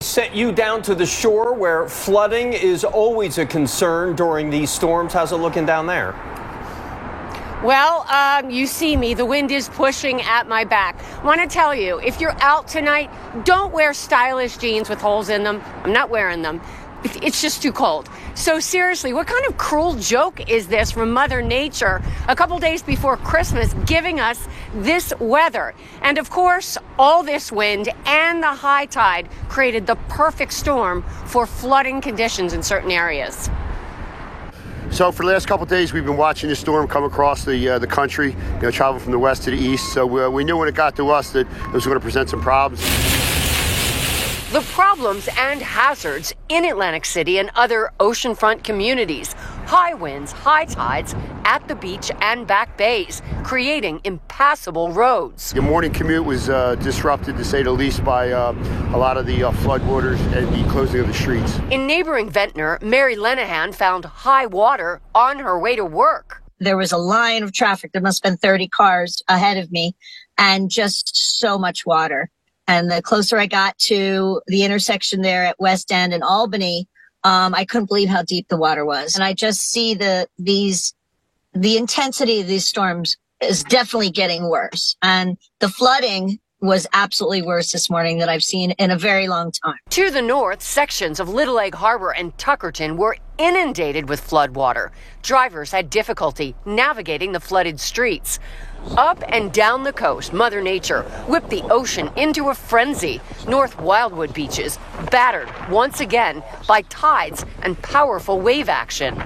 Set you down to the shore where flooding is always a concern during these storms. How's it looking down there? Well, you see me. The wind is pushing at my back. I want to tell you, if you're out tonight, don't wear stylish jeans with holes in them. I'm not wearing them. It's just too cold. So seriously, what kind of cruel joke is this from Mother Nature a couple days before Christmas giving us this weather? And of course, all this wind and the high tide created the perfect storm for flooding conditions in certain areas. So for the last couple of days, we've been watching this storm come across the country, travel from the west to the east. So we knew when it got to us that it was going to present some problems. The problems and hazards in Atlantic City and other oceanfront communities. High winds, high tides at the beach and back bays, creating impassable roads. The morning commute was disrupted, to say the least, by a lot of the floodwaters and the closing of the streets. In neighboring Ventnor, Mary Lenahan found high water on her way to work. There was a line of traffic. There must have been 30 cars ahead of me and just so much water. And the closer I got to the intersection there at West End and Albany, I couldn't believe how deep the water was. And I just see the intensity of these storms is definitely getting worse. And the flooding was absolutely worse this morning than I've seen in a very long time. To the north, sections of Little Egg Harbor and Tuckerton were inundated with floodwater. Drivers had difficulty navigating the flooded streets. Up and down the coast, Mother Nature whipped the ocean into a frenzy. North Wildwood beaches battered once again by tides and powerful wave action.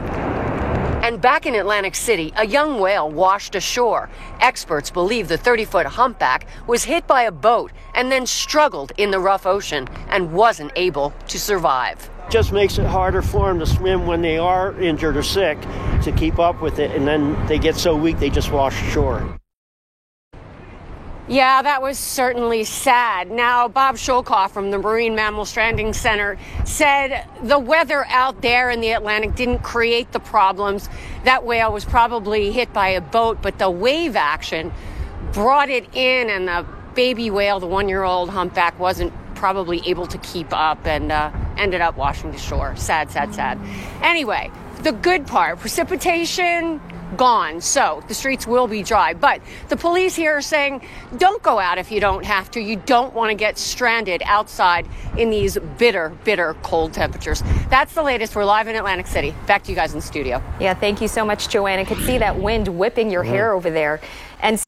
And back in Atlantic City, a young whale washed ashore. Experts believe the 30-foot humpback was hit by a boat and then struggled in the rough ocean and wasn't able to survive. Just makes it harder for them to swim when they are injured or sick to keep up with it, and then they get so weak they just wash ashore. Yeah, that was certainly sad. Now, Bob Scholkoff from the Marine Mammal Stranding Center said the weather out there in the Atlantic didn't create the problems. That whale was probably hit by a boat, but the wave action brought it in, and the baby whale, the one-year-old humpback, wasn't probably able to keep up and ended up washing to shore. Sad, sad, sad. Anyway, the good part, precipitation gone, so the streets will be dry. But the police here are saying, don't go out if you don't have to. You don't want to get stranded outside in these bitter, bitter cold temperatures. That's the latest. We're live in Atlantic City. Back to you guys in the studio. Yeah, thank you so much, Joanna. I could see that wind whipping your hair over there. And